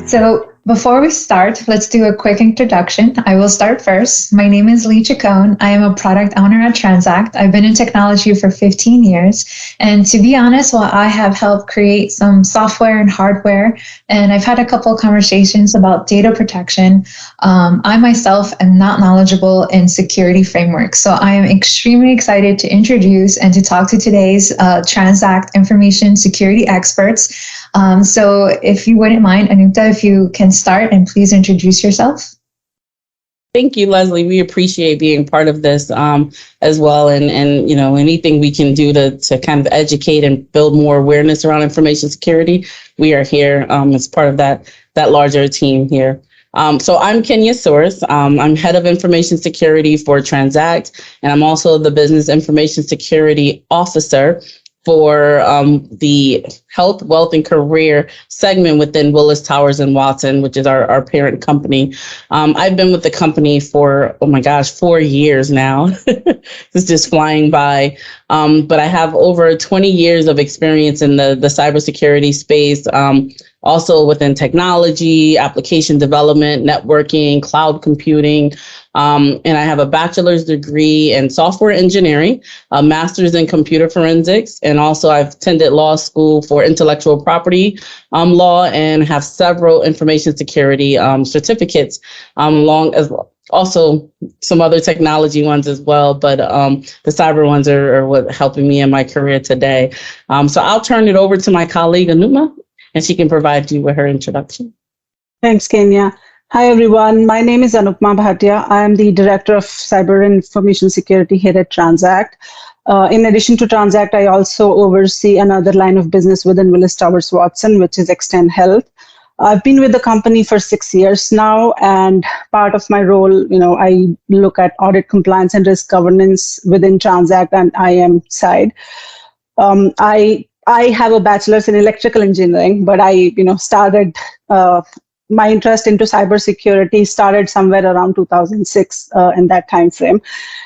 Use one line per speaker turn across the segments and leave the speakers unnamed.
So before we start, let's do a quick introduction. I will start first. My name is Lee Chacon. I am a product owner at Tranzact. I've been in technology for 15 years. And to be honest, while I have helped create some software and hardware, and I've had a couple of conversations about data protection, I myself am not knowledgeable in security frameworks. So I am extremely excited to introduce and to talk to today's Tranzact information security experts. So if you wouldn't mind, Anupta, if you can start and please introduce yourself.
Thank you, Leslie. We appreciate being part of this as well. And anything we can do to kind of educate and build more awareness around information security, we are here as part of that larger team here. So I'm Kenya Source. I'm head of information security for Tranzact, and I'm also the business information security officer for the health, wealth, and career segment within Willis Towers and Watson, which is our parent company. I've been with the company for, 4 years now. It's just flying by. But I have over 20 years of experience in the cybersecurity space, also within technology, application development, networking, cloud computing. And I have a bachelor's degree in software engineering, a master's in computer forensics, and also I've attended law school for intellectual property law and have several information security certificates, along as also some other technology ones as well. But the cyber ones are what helping me in my career today. So I'll turn it over to my colleague, Anupma, and she can provide you with her introduction.
Thanks, Kenya. Hi, everyone. My name is Anupma Bhatia. I am the Director of Cyber and Information Security here at Tranzact. In addition to Tranzact, I also oversee another line of business within Willis Towers Watson, which is Extend Health. I've been with the company for 6 years now, and part of my role, I look at audit compliance and risk governance within Tranzact and IM side. I have a bachelor's in electrical engineering, but I, started my interest into cybersecurity started somewhere around 2006 in that time frame.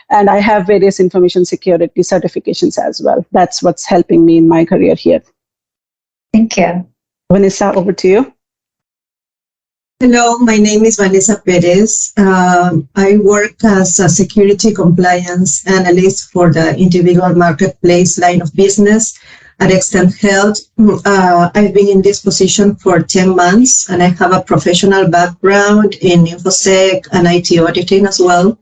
And I have various information security certifications as well. That's what's helping me in my career here.
Thank you.
Vanessa, over to you.
Hello, my name is Vanessa Perez. I work as a security compliance analyst for the individual marketplace line of business at Extend Health. I've been in this position for 10 months, and I have a professional background in InfoSec and IT auditing as well.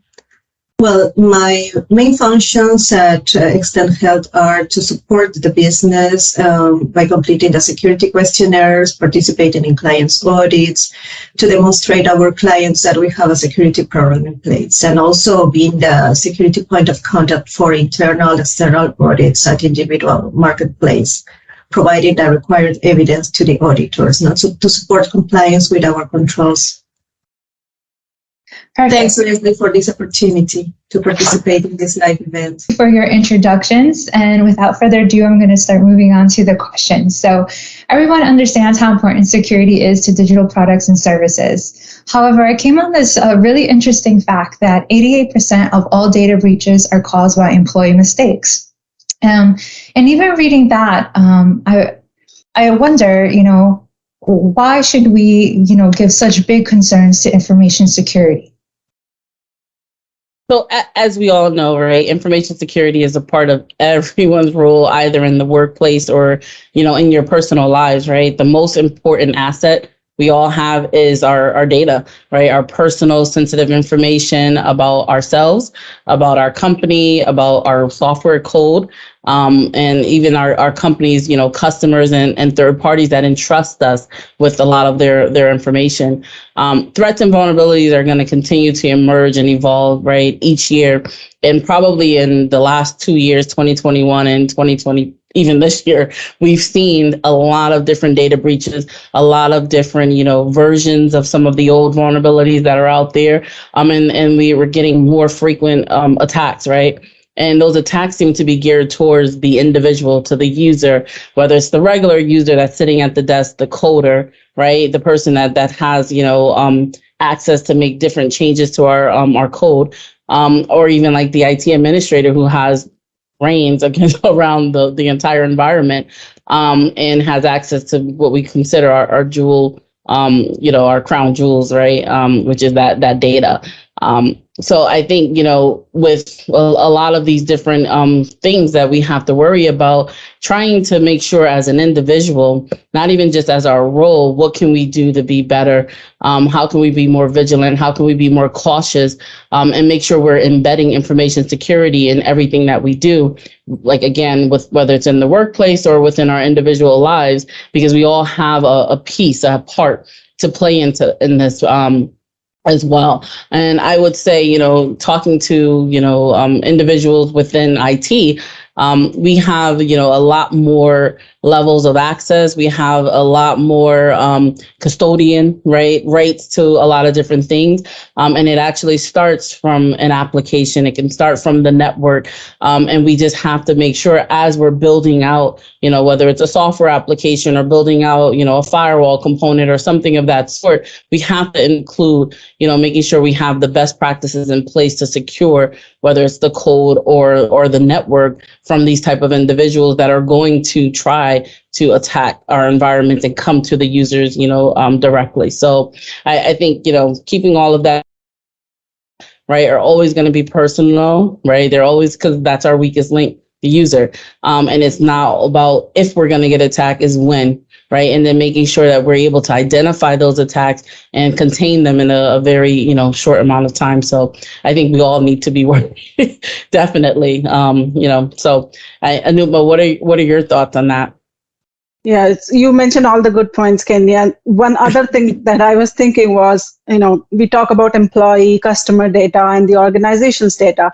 Well, my main functions at Extend Health are to support the business by completing the security questionnaires, participating in clients' audits, to demonstrate our clients that we have a security program in place, and also being the security point of contact for internal, external audits at individual marketplace, providing the required evidence to the auditors, to support compliance with our controls.
Perfect.
Thanks, Leslie, for this opportunity to participate in this live event.
For your introductions. And without further ado, I'm going to start moving on to the questions. So everyone understands how important security is to digital products and services. However, I came on this really interesting fact that 88% of all data breaches are caused by employee mistakes. And even reading that, I wonder, why should we, give such big concerns to information security?
So as we all know, right, information security is a part of everyone's role, either in the workplace or, in your personal lives, right? The most important asset we all have is our data, right? Our personal sensitive information about ourselves, about our company, about our software code, and even our companies, customers and third parties that entrust us with a lot of their information. Threats and vulnerabilities are going to continue to emerge and evolve, right, each year. And probably in the last 2 years, 2021 and 2020, even this year, we've seen a lot of different data breaches, a lot of different, versions of some of the old vulnerabilities that are out there. And we were getting more frequent attacks, right? And those attacks seem to be geared towards the individual, to the user, whether it's the regular user that's sitting at the desk, the coder, right? The person that has, access to make different changes to our code, or even like the IT administrator who has reigns around the entire environment, and has access to what we consider our jewel our crown jewels, right? Which is that data. So I think, with a lot of these different things that we have to worry about, trying to make sure as an individual, not even just as our role, what can we do to be better? How can we be more vigilant? How can we be more cautious and make sure we're embedding information security in everything that we do? Like, again, with whether it's in the workplace or within our individual lives, because we all have a piece, a part to play in this as well. And I would say, talking to, individuals within IT, we have, a lot more levels of access. We have a lot more custodian, rights to a lot of different things. And it actually starts from an application. It can start from the network. And we just have to make sure as we're building out, whether it's a software application or building out, a firewall component or something of that sort, we have to include, making sure we have the best practices in place to secure, whether it's the code or the network, from these type of individuals that are going to try to attack our environment and come to the users, directly. So I think, keeping all of that, right, are always going to be personal, right? They're always, because that's our weakest link, the user. And it's not about if we're going to get attacked, is when, right? And then making sure that we're able to identify those attacks and contain them in a very, short amount of time. So I think we all need to be working, definitely. So Anupma, what are your thoughts on that?
Yeah, you mentioned all the good points, Kenya. One other thing that I was thinking was, we talk about employee, customer data, and the organization's data.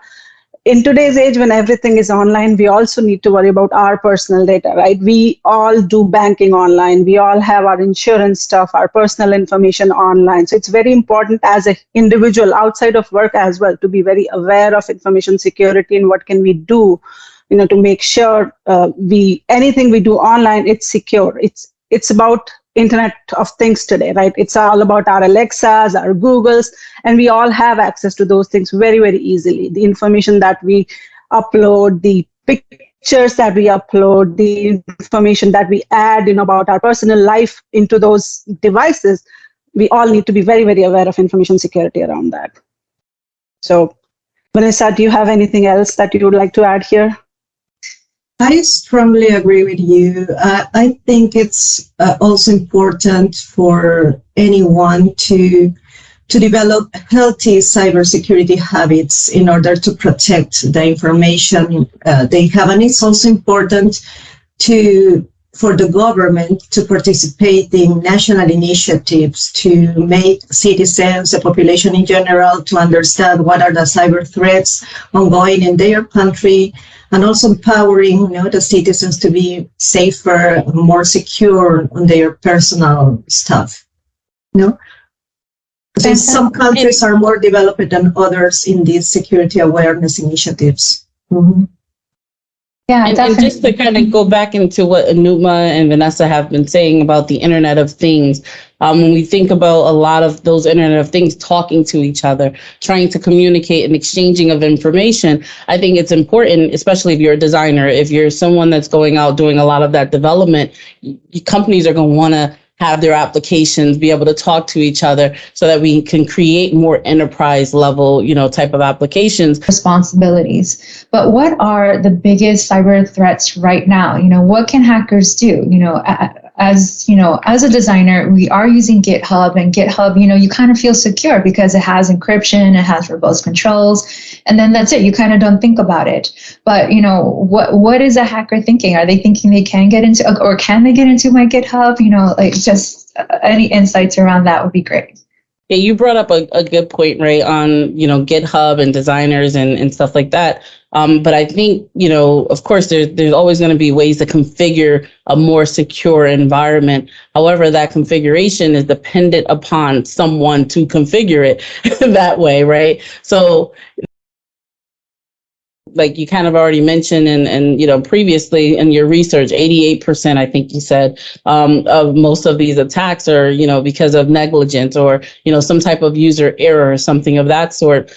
In today's age, when everything is online, we also need to worry about our personal data, right? We all do banking online. We all have our insurance stuff, our personal information online. So it's very important as an individual outside of work as well to be very aware of information security and what can we do, to make sure anything we do online, it's secure. It's about Internet of Things today, right? It's all about our Alexas, our Googles, and we all have access to those things very, very easily. The information that we upload, the pictures that we upload, the information that we add, about our personal life into those devices, we all need to be very, very aware of information security around that. So, Vanessa, do you have anything else that you would like to add here?
I strongly agree with you. I think it's also important for anyone to develop healthy cybersecurity habits in order to protect the information they have. And it's also important for the government to participate in national initiatives to make citizens, the population in general, to understand what are the cyber threats ongoing in their country, and also empowering the citizens to be safer, more secure on their personal stuff. So some countries are more developed than others in these security awareness initiatives. Mm-hmm.
Yeah,
and just to kind of go back into what Anupma and Vanessa have been saying about the Internet of Things, when we think about a lot of those Internet of Things talking to each other, trying to communicate and exchanging of information, I think it's important, especially if you're a designer, if you're someone that's going out doing a lot of that development, companies are going to want to have their applications be able to talk to each other so that we can create more enterprise level, type of applications.
Responsibilities. But what are the biggest cyber threats right now? What can hackers do? As a designer, we are using GitHub, and GitHub, you kind of feel secure because it has encryption, it has verbose controls, and then that's it. You kind of don't think about it. But, what is a hacker thinking? Are they thinking they can get into, or can they get into my GitHub? Just any insights around that would be great.
Yeah, you brought up a good point, right, on, GitHub and designers and stuff like that. But I think, of course, there's always going to be ways to configure a more secure environment. However, that configuration is dependent upon someone to configure it that way, right? So, like you kind of already mentioned and previously in your research, 88%, I think you said, of most of these attacks are, because of negligence or, some type of user error or something of that sort.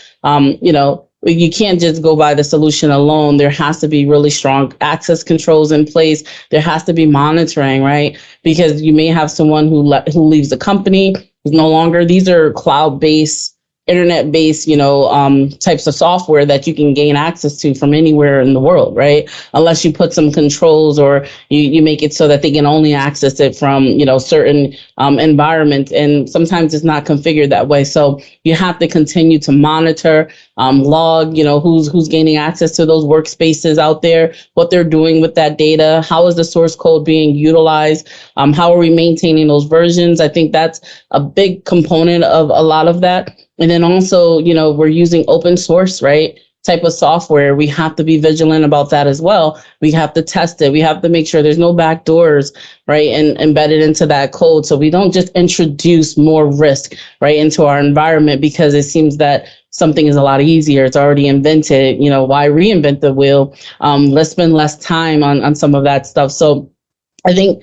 you can't just go by the solution alone. There has to be really strong access controls in place. There has to be monitoring, right? Because you may have someone who leaves the company, who's no longer, these are cloud-based, internet-based, types of software that you can gain access to from anywhere in the world, right? Unless you put some controls or you make it so that they can only access it from, certain environments. And sometimes it's not configured that way. So you have to continue to monitor, log, who's gaining access to those workspaces out there, what they're doing with that data, how is the source code being utilized, how are we maintaining those versions? I think that's a big component of a lot of that. And then also, we're using open source, right, type of software. We have to be vigilant about that as well. We have to test it. We have to make sure there's no backdoors, right, and embedded into that code. So we don't just introduce more risk, right, into our environment because it seems that something is a lot easier. It's already invented. Why reinvent the wheel? Let's spend less time on some of that stuff. So I think,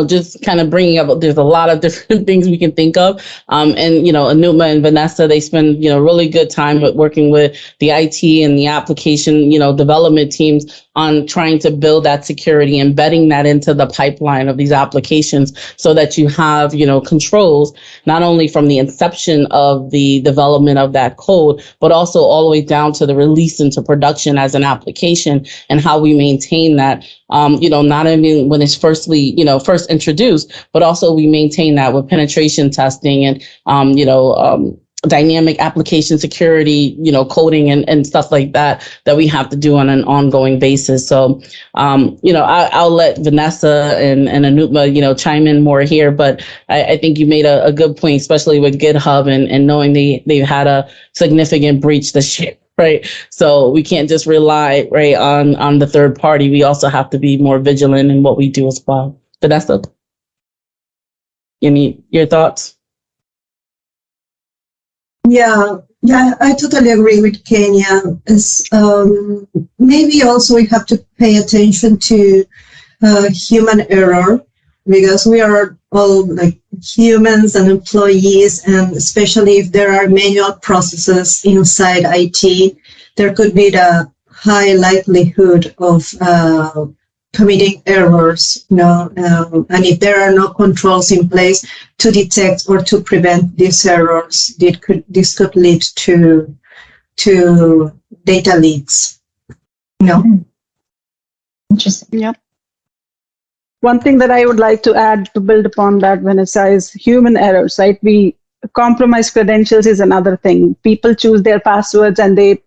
just kind of bringing up, there's a lot of different things we can think of. And, Anuma and Vanessa, they spend, really good time working with the IT and the application, development teams on trying to build that security, embedding that into the pipeline of these applications so that you have, controls, not only from the inception of the development of that code, but also all the way down to the release into production as an application and how we maintain that, not only when it's first introduced, but also we maintain that with penetration testing and, dynamic application security, coding and stuff like that we have to do on an ongoing basis. So, I'll let Vanessa and Anupma, chime in more here, but I think you made a good point, especially with GitHub and knowing they've had a significant breach this year. Right. So we can't just rely on the third party. We also have to be more vigilant in what we do as well. Vanessa, your thoughts?
Yeah, I totally agree with Kenya. Maybe also we have to pay attention to human error because we are all like humans and employees, and especially if there are manual processes inside IT, there could be the high likelihood of committing errors, and if there are no controls in place to detect or to prevent these errors, this could lead to data leaks.
Interesting.
Yeah. One thing that I would like to add to build upon that, Vanessa, is human errors, right? Compromised credentials is another thing. People choose their passwords and they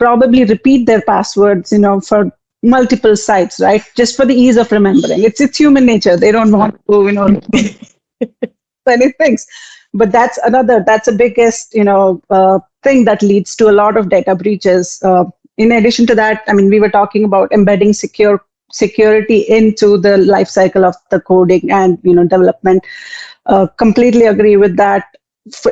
probably repeat their passwords, for multiple sites, right? Just for the ease of remembering. It's human nature. They don't want to, many things. But that's a biggest, thing that leads to a lot of data breaches. In addition to that, we were talking about embedding security into the life cycle of the coding and, development. Completely agree with that.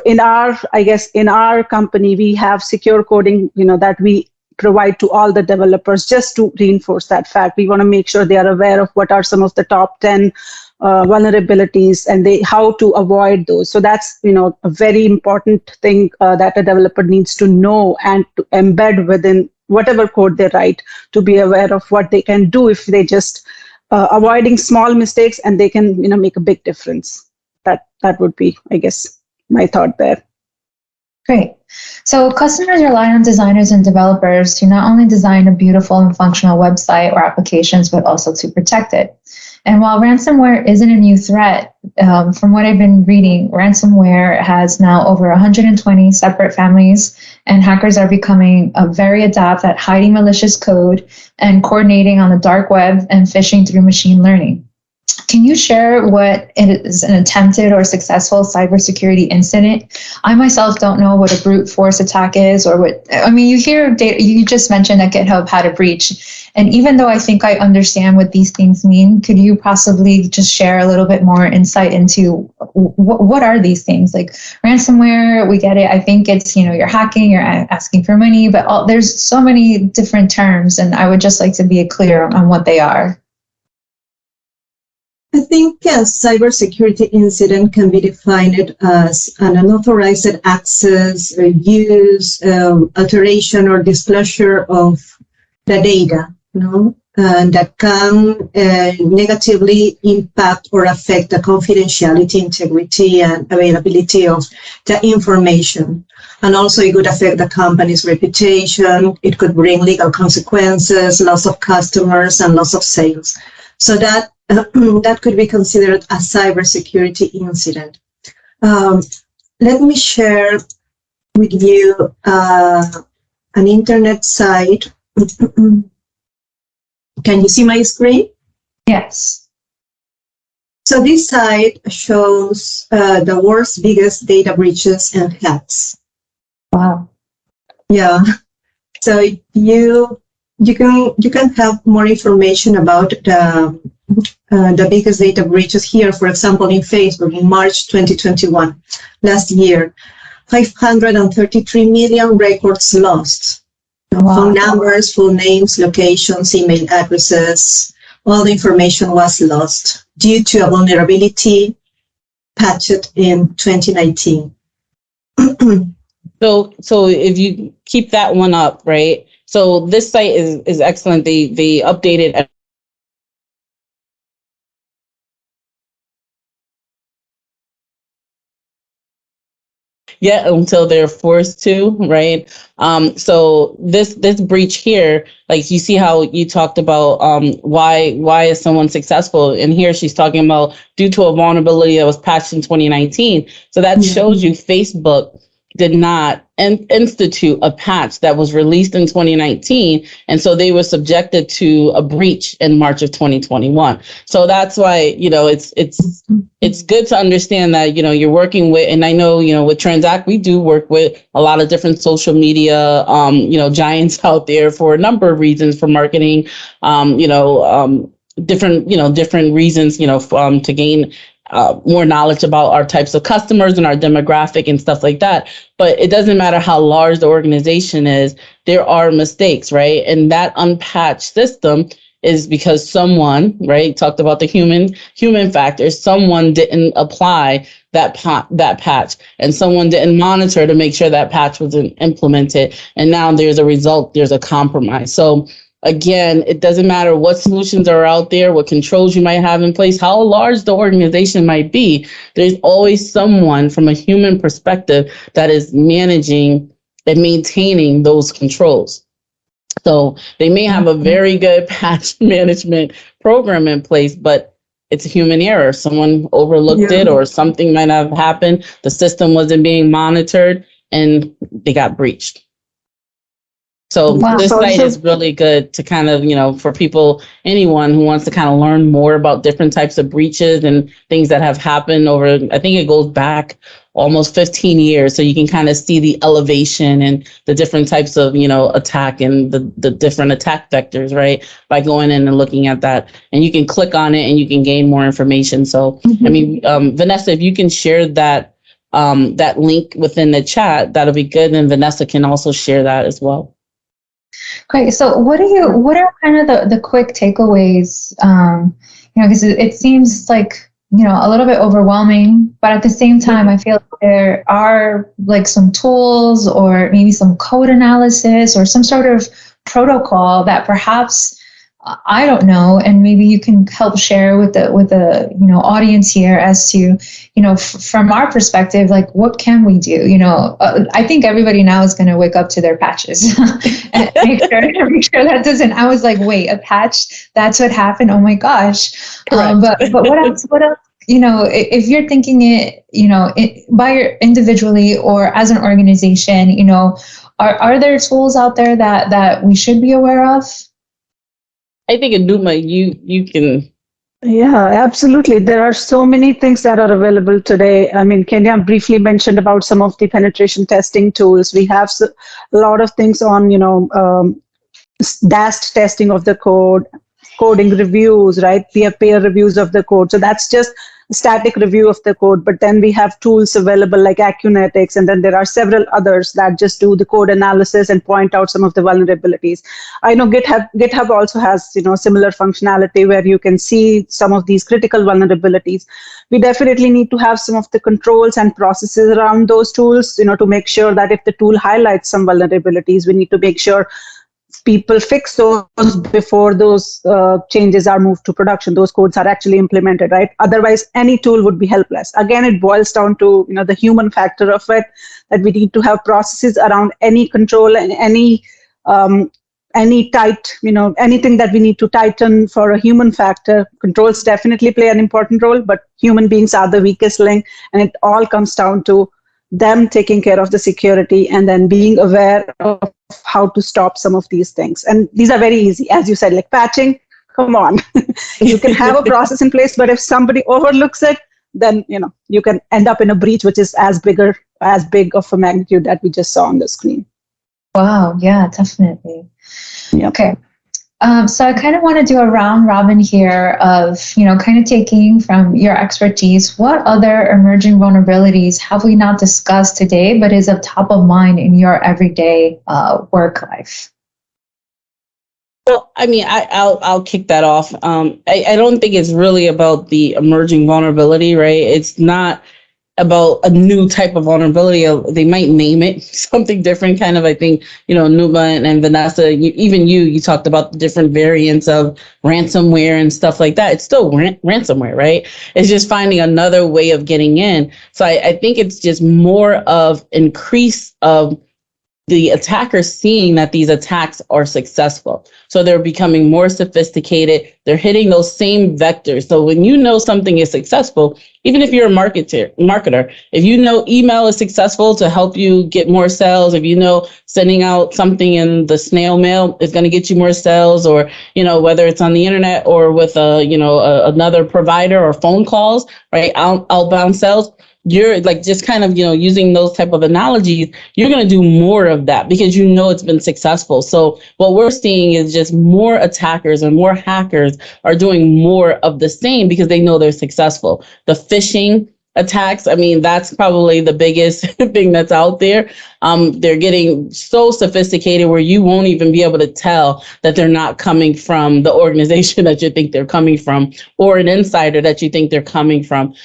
In our company, we have secure coding, that we provide to all the developers just to reinforce that fact. We want to make sure they are aware of what are some of the top 10 vulnerabilities and how to avoid those. So that's, a very important thing that a developer needs to know and to embed within whatever code they write, to be aware of what they can do if they just avoiding small mistakes, and they can, make a big difference. That would be, I guess, my thought there.
Great. So customers rely on designers and developers to not only design a beautiful and functional website or applications, but also to protect it. And while ransomware isn't a new threat, from what I've been reading, ransomware has now over 120 separate families, and hackers are becoming very adept at hiding malicious code and coordinating on the dark web and phishing through machine learning. Can you share what is an attempted or successful cybersecurity incident? I myself don't know what a brute force attack is, or you hear data, you just mentioned that GitHub had a breach. And even though I think I understand what these things mean, could you possibly just share a little bit more insight into what are these things? Like ransomware, we get it. I think it's, you're hacking, you're asking for money, but there's so many different terms, and I would just like to be clear on what they are.
I think a cybersecurity incident can be defined as an unauthorized access, use, alteration, or disclosure of the data, that can negatively impact or affect the confidentiality, integrity, and availability of the information. And also it could affect the company's reputation. It could bring legal consequences, loss of customers, and loss of sales. So that could be considered a cybersecurity incident. Let me share with you an internet site. Can you see my screen?
Yes.
So this site shows the world's biggest data breaches and hacks.
Wow.
Yeah. So you can have more information about the biggest data breaches here. For example, in Facebook in March 2021, last year, 533 million records lost.
Wow.
Phone numbers, full names, locations, email addresses, all the information was lost due to a vulnerability patched in 2019.
So if you keep that one up, right? So this site is excellent. They updated yet until they're forced to, right? So this breach here, like you see how you talked about why is someone successful, and here she's talking about due to a vulnerability that was patched in 2019. So that shows you Facebook did not institute a patch that was released in 2019, and so they were subjected to a breach in March of 2021. So that's why it's good to understand that you're working with, and I know with Tranzact we do work with a lot of different social media giants out there for a number of reasons, for marketing, different reasons to gain more knowledge about our types of customers and our demographic and stuff like that. But it doesn't matter how large the organization is, there are mistakes, right? And that unpatched system is because someone, right, talked about the human factor, someone didn't apply that patch, and someone didn't monitor to make sure that patch was implemented. And now there's a result, there's a compromise. So again, it doesn't matter what solutions are out there, what controls you might have in place, how large the organization might be. There's always someone from a human perspective that is managing and maintaining those controls. So they may have a very good patch management program in place, but it's a human error. Someone overlooked it, or something might have happened. The system wasn't being monitored and they got breached. So this site is really good to kind of, for people, anyone who wants to kind of learn more about different types of breaches and things that have happened over, I think it goes back almost 15 years. So you can kind of see the elevation and the different types of, attack and the different attack vectors, right? By going in and looking at that, and you can click on it and you can gain more information. So, I mean, Vanessa, if you can share that link within the chat, that'll be good. And Vanessa can also share that as well.
Great. So what are kind of the quick takeaways? Because it seems like, a little bit overwhelming, but at the same time, I feel like there are like some tools or maybe some code analysis or some sort of protocol that perhaps I don't know, and maybe you can help share with the audience here as to from our perspective, like what can we do? I think everybody now is going to wake up to their patches and make sure that doesn't. I was like, wait, a patch? That's what happened? Oh my gosh! But what else? What else? If you're thinking it, by your individually or as an organization, are there tools out there that we should be aware of?
I think Anuma, you can.
Yeah, absolutely. There are so many things that are available today. I mean, Kenya briefly mentioned about some of the penetration testing tools. We have a lot of things on, DAST testing of the code, coding reviews, right? Peer reviews of the code. So that's just static review of the code, but then we have tools available like Acunetics, and then there are several others that just do the code analysis and point out some of the vulnerabilities. I know GitHub also has, similar functionality where you can see some of these critical vulnerabilities. We definitely need to have some of the controls and processes around those tools, to make sure that if the tool highlights some vulnerabilities, we need to make sure people fix those before those changes are moved to production. Those codes are actually implemented, right? Otherwise, any tool would be helpless. Again, it boils down to the human factor of it, that we need to have processes around any control and any tight, anything that we need to tighten for a human factor. Controls definitely play an important role, but human beings are the weakest link, and it all comes down to them taking care of the security and then being aware of how to stop some of these things. And these are very easy. As you said, like patching, come on. You can have a process in place, but if somebody overlooks it, then you can end up in a breach which is as big of a magnitude that we just saw on the screen.
Wow, yeah, definitely.
Yep.
Okay. So I kind of want to do a round robin here of, kind of taking from your expertise, what other emerging vulnerabilities have we not discussed today, but is of top of mind in your everyday work life?
Well, I mean, I'll kick that off. I don't think it's really about the emerging vulnerability, right? It's not about a new type of vulnerability. They might name it something different, kind of. I think, Numa and Vanessa, even you talked about the different variants of ransomware and stuff like that. It's still ransomware, right? It's just finding another way of getting in. So I think it's just more of increase of the attackers seeing that these attacks are successful. So they're becoming more sophisticated. They're hitting those same vectors. So when you know something is successful, even if you're a marketer, if you know email is successful to help you get more sales, if you know sending out something in the snail mail is going to get you more sales, or, whether it's on the internet or with another provider or phone calls, right? Outbound sales. You're like just kind of, using those type of analogies, you're going to do more of that because it's been successful. So what we're seeing is just more attackers and more hackers are doing more of the same because they know they're successful. The phishing attacks, I mean, that's probably the biggest thing that's out there. They're getting so sophisticated where you won't even be able to tell that they're not coming from the organization that you think they're coming from, or an insider that you think they're coming from.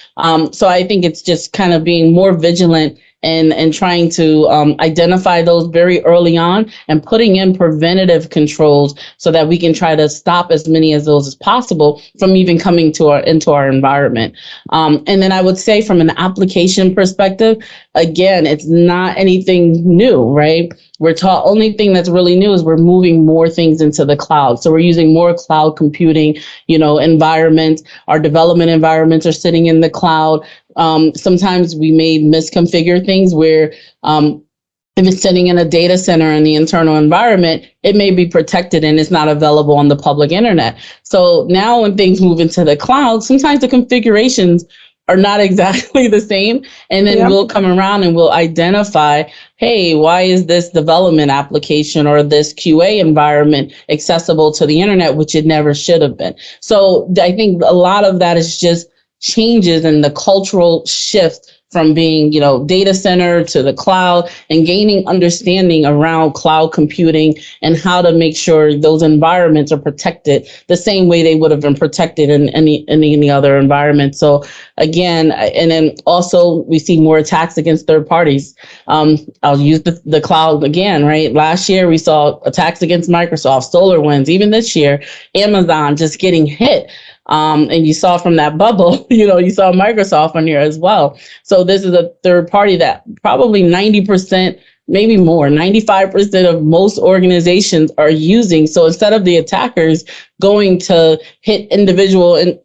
So I think it's just kind of being more vigilant and trying to identify those very early on and putting in preventative controls so that we can try to stop as many of those as possible from even coming into our environment. And then I would say from an application perspective, again, it's not anything new, right? We're taught only thing that's really new is we're moving more things into the cloud. So we're using more cloud computing, environments. Our development environments are sitting in the cloud. Sometimes we may misconfigure things where if it's sitting in a data center in the internal environment, it may be protected and it's not available on the public internet. So now when things move into the cloud, sometimes the configurations are not exactly the same. And then we'll come around and we'll identify, hey, why is this development application or this QA environment accessible to the internet, which it never should have been. So I think a lot of that is just changes in the cultural shift from being, data center to the cloud, and gaining understanding around cloud computing and how to make sure those environments are protected the same way they would have been protected in any other environment. So again, and then also we see more attacks against third parties. I'll use the cloud again, right? Last year we saw attacks against Microsoft, SolarWinds. Even this year, Amazon just getting hit. And you saw from that bubble, you saw Microsoft on here as well. So this is a third party that probably 90%, maybe more, 95% of most organizations are using. So instead of the attackers going to hit individual,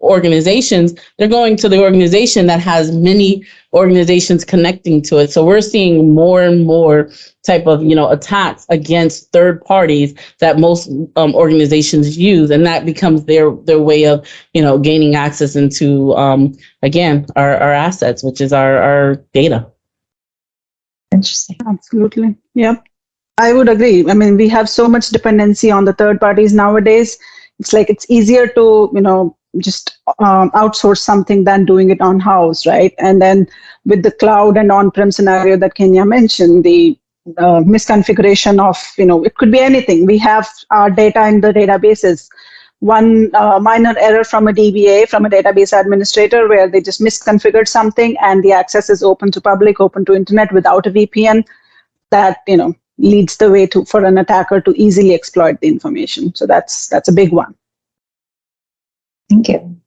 organizations, they're going to the organization that has many organizations connecting to it. So we're seeing more and more type of, attacks against third parties that most organizations use. And that becomes their way of, gaining access into, again, our assets, which is our data.
Interesting.
Absolutely. Yep. I would agree. I mean, we have so much dependency on the third parties nowadays. It's like it's easier to, just outsource something than doing it on house, right? And then with the cloud and on-prem scenario that Kenya mentioned, the misconfiguration of, it could be anything. We have our data in the databases. One minor error from a DBA, from a database administrator, where they just misconfigured something and the access is open to public, open to internet without a VPN, that, leads the way for an attacker to easily exploit the information. So that's a big one.
Thank you.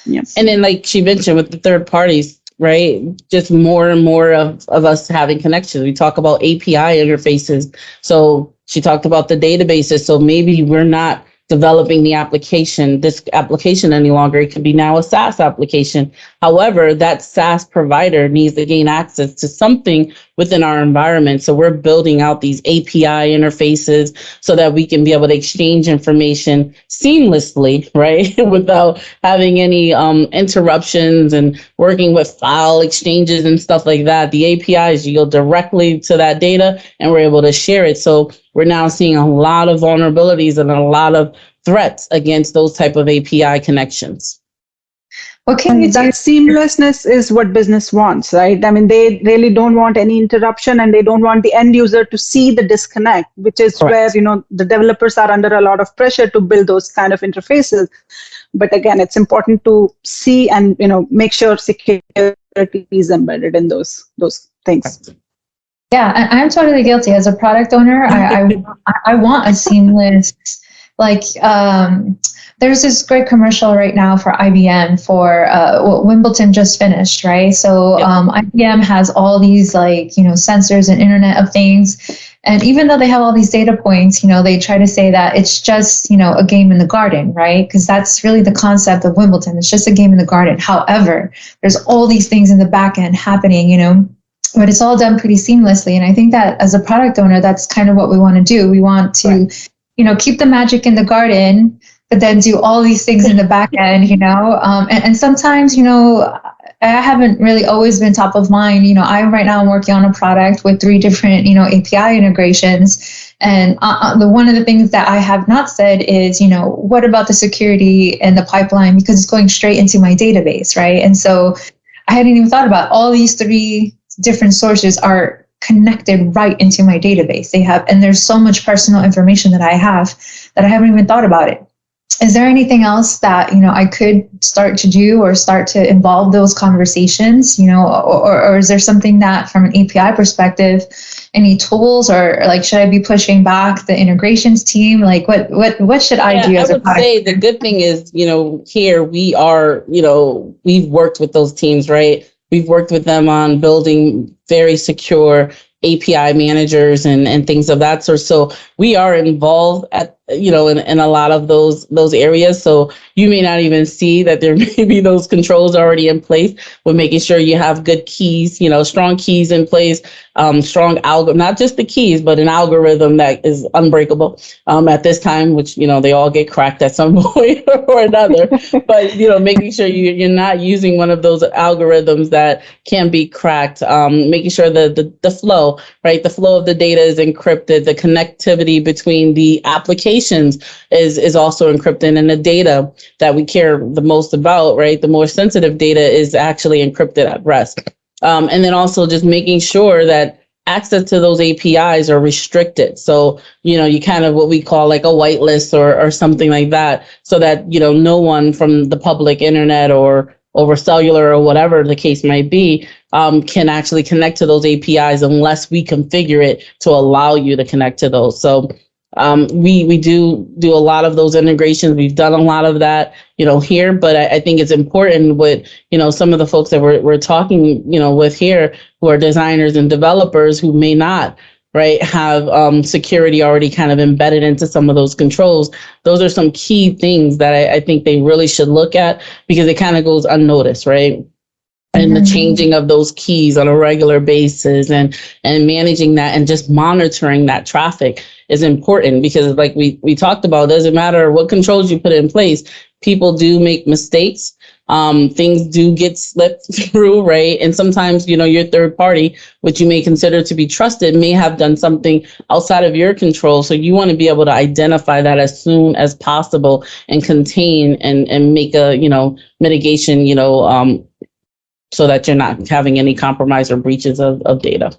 Yeah.
And then, like she mentioned, with the third parties, right? Just more and more of us having connections. We talk about API interfaces. So she talked about the databases. So maybe we're not developing this application any longer. It could be now a SaaS application. However, that SaaS provider needs to gain access to something within our environment. So we're building out these API interfaces so that we can be able to exchange information seamlessly, right? Without having any interruptions and working with file exchanges and stuff like that. The APIs, you go directly to that data and we're able to share it. So we're now seeing a lot of vulnerabilities and a lot of threats against those type of API connections.
What can you do?
That seamlessness is what business wants, right? I mean, they really don't want any interruption and they don't want the end user to see the disconnect, which is
Correct.
where, the developers are under a lot of pressure to build those kind of interfaces. But again, it's important to see and, make sure security is embedded in those things.
Yeah, I'm totally guilty. As a product owner, I want a seamless, there's this great commercial right now for IBM for Wimbledon just finished, right? So IBM has all these sensors and Internet of Things. And even though they have all these data points, they try to say that it's just, a game in the garden, right? Because that's really the concept of Wimbledon. It's just a game in the garden. However, there's all these things in the back end happening, but it's all done pretty seamlessly. And I think that as a product owner, that's kind of what we want to do. We want to, keep the magic in the garden, but then do all these things in the back end, and sometimes, I haven't really always been top of mind. Right now I'm working on a product with 3 different, API integrations. And one of the things that I have not said is, what about the security and the pipeline? Because it's going straight into my database, right? And so I hadn't even thought about all these 3 different sources are connected right into my database. And there's so much personal information that I have that I haven't even thought about it. Is there anything else that, I could start to do or start to involve those conversations, or is there something that from an API perspective, any tools or should I be pushing back the integrations team? What should I do as a product?
I would say the good thing is, here we are, we've worked with those teams, right? We've worked with them on building very secure API managers and things of that sort. So we are involved in a lot of those areas. So you may not even see that there may be those controls already in place. We're making sure you have good keys, strong keys in place, strong algorithm, not just the keys, but an algorithm that is unbreakable at this time, which, they all get cracked at some point or another. But, making sure you're not using one of those algorithms that can be cracked, making sure the flow, right? The flow of the data is encrypted. The connectivity between the applications is also encrypted, and the data that we care the most about, right? The more sensitive data is actually encrypted at rest. And then also just making sure that access to those APIs are restricted. So, you kind of what we call like a whitelist or something like that, so that, no one from the public internet or over cellular or whatever the case might be, can actually connect to those APIs unless we configure it to allow you to connect to those. So we do a lot of those integrations. We've done a lot of that, here, but I think it's important with, some of the folks that we're talking, with here who are designers and developers who may not, right, have security already kind of embedded into some of those controls. Those are some key things that I think they really should look at, because it kind of goes unnoticed, right? And the changing of those keys on a regular basis and managing that and just monitoring that traffic is important, because like we talked about, it doesn't matter what controls you put in place, people do make mistakes. things do get slipped through, right? And sometimes, your third party, which you may consider to be trusted, may have done something outside of your control. So you want to be able to identify that as soon as possible and contain and make a, mitigation, so that you're not having any compromise or breaches of data.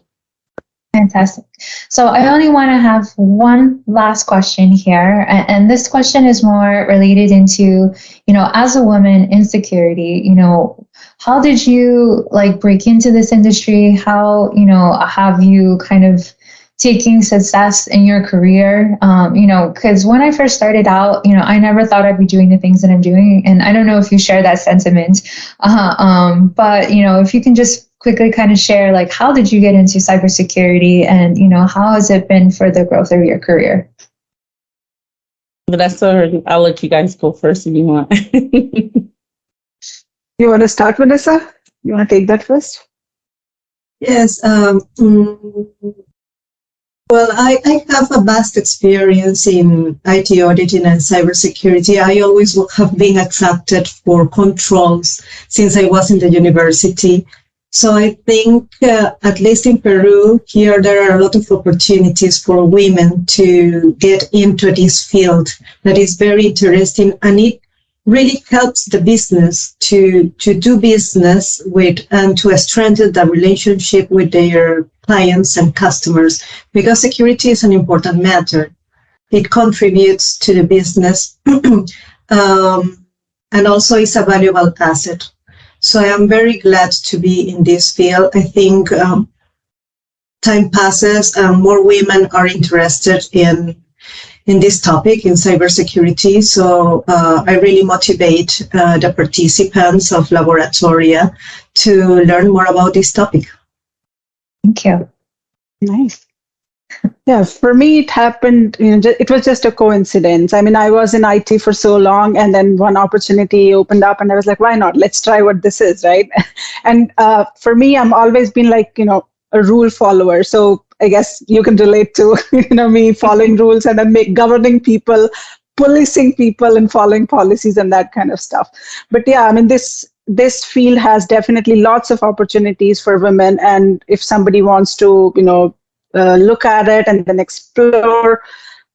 Fantastic. So I only want to have one last question here. And this question is more related into, as a woman in security, how did you break into this industry? How, have you kind of taking success in your career? Because when I first started out, I never thought I'd be doing the things that I'm doing. And I don't know if you share that sentiment. But, if you can just quickly kind of share, how did you get into cybersecurity and, how has it been for the growth of your career?
Vanessa, I'll let you guys go first if you want.
You want to start, Vanessa? You want to take that first?
Yes. Well, I have a vast experience in IT auditing and cybersecurity. I always have been attracted for controls since I was in the university. So I think, at least in Peru, here there are a lot of opportunities for women to get into this field that is very interesting, and it really helps the business to do business with and to strengthen the relationship with their clients and customers, because security is an important matter. It contributes to the business and also is a valuable asset. So I am very glad to be in this field. I think time passes and more women are interested in this topic, in cybersecurity. So I really motivate the participants of Laboratoria to learn more about this topic.
Thank you.
Nice. Yeah, for me, it happened, it was just a coincidence. I mean, I was in IT for so long, and then one opportunity opened up and I was like, why not? Let's try what this is, right? And for me, I'm always been a rule follower. So I guess you can relate to, me following rules and then governing people, policing people and following policies and that kind of stuff. But yeah, I mean, this field has definitely lots of opportunities for women. And if somebody wants to, look at it and then explore,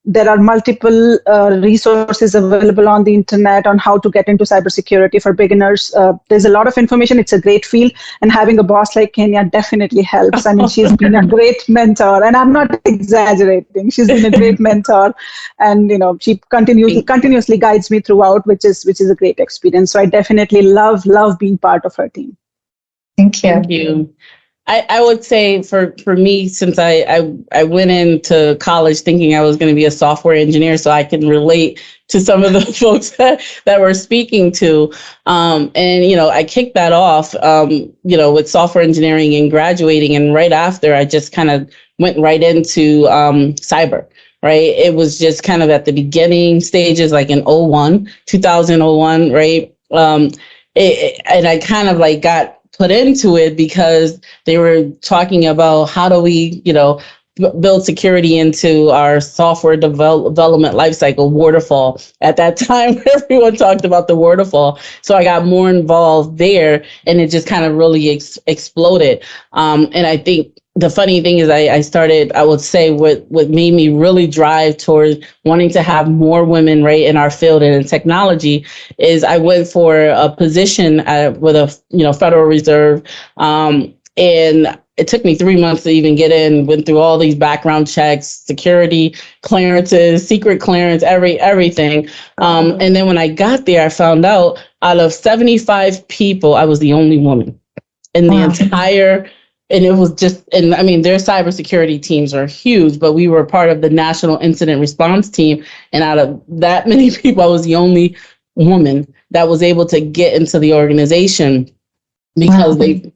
there are multiple resources available on the internet on how to get into cybersecurity for beginners. There's a lot of information. It's a great field. And having a boss like Kenya definitely helps. I mean, she's been a great mentor, and I'm not exaggerating. She's been a great mentor, and she continuously guides me throughout, which is a great experience. So I definitely love being part of her team.
Thank you.
Thank you. I would say for me, since I went into college thinking I was going to be a software engineer, so I can relate to some of the folks that we're speaking to. And, I kicked that off, with software engineering and graduating. And right after, I just kind of went right into cyber. Right. It was just kind of at the beginning stages, like in 2001, right? And I kind of got put into it because they were talking about how do we, build security into our software development lifecycle, waterfall. At that time, everyone talked about the waterfall. So I got more involved there, and it just kind of really exploded. And I think the funny thing is I would say what made me really drive towards wanting to have more women right in our field and in technology is I went for a position with a Federal Reserve, and it took me 3 months to even get in, went through all these background checks, security clearances, secret clearance, everything. And then when I got there, I found out of 75 people, I was the only woman in the entire. And it was just, and I mean, their cybersecurity teams are huge, but we were part of the National Incident Response Team. And out of that many people, I was the only woman that was able to get into the organization because they,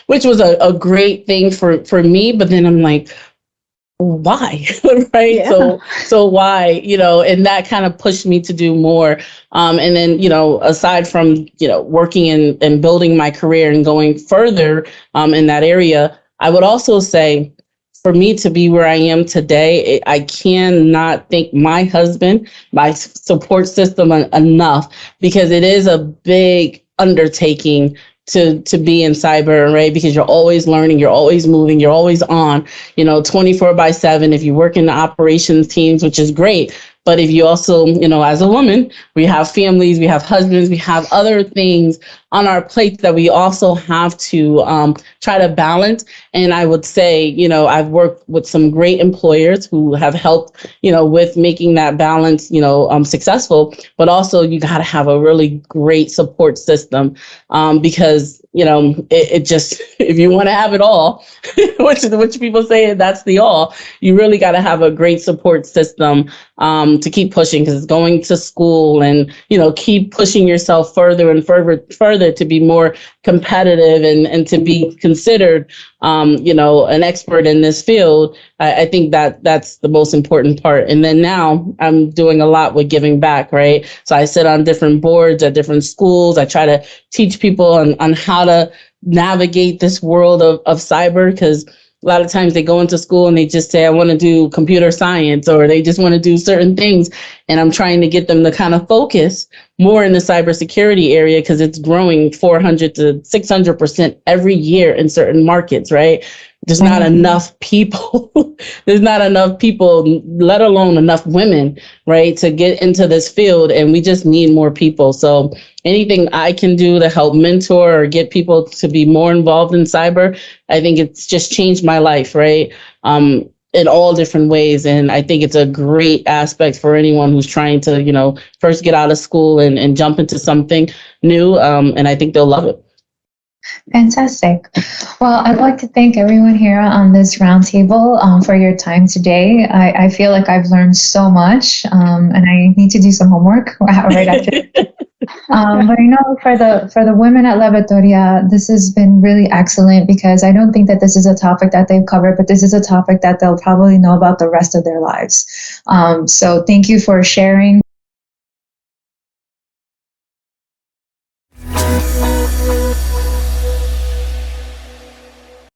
which was a great thing for me. But then I'm like, why? Right. Yeah. So why, and that kind of pushed me to do more. And then, aside from, working and building my career and going further in that area, I would also say for me to be where I am today, I cannot thank my husband, my support system enough, because it is a big undertaking to be in cyber, right? Because you're always learning, you're always moving, you're always on, 24/7. If you work in the operations teams, which is great. But if you also, as a woman, we have families, we have husbands, we have other things on our plate that we also have to try to balance. And I would say, I've worked with some great employers who have helped, with making that balance, successful. But also you got to have a really great support system because, it just, if you want to have it all, which people say that's the all, you really got to have a great support system to keep pushing, because it's going to school and, keep pushing yourself further and further to be more competitive and to be considered, an expert in this field. I think that's the most important part. And then now I'm doing a lot with giving back, right? So I sit on different boards at different schools. I try to teach people on how to navigate this world of cyber, because a lot of times they go into school and they just say, I want to do computer science, or they just want to do certain things. And I'm trying to get them to kind of focus more in the cybersecurity area, because it's growing 400 to 600% every year in certain markets, right? There's not enough people. There's not enough people, let alone enough women, right, to get into this field. And we just need more people. So anything I can do to help mentor or get people to be more involved in cyber, I think it's just changed my life, right? In all different ways. And I think it's a great aspect for anyone who's trying to, first get out of school and jump into something new. And I think they'll love it.
Fantastic. Well, I'd like to thank everyone here on this roundtable for your time today. I feel like I've learned so much, and I need to do some homework right after. But for the women at Laboratoria, this has been really excellent, because I don't think that this is a topic that they've covered, but this is a topic that they'll probably know about the rest of their lives. So thank you for sharing.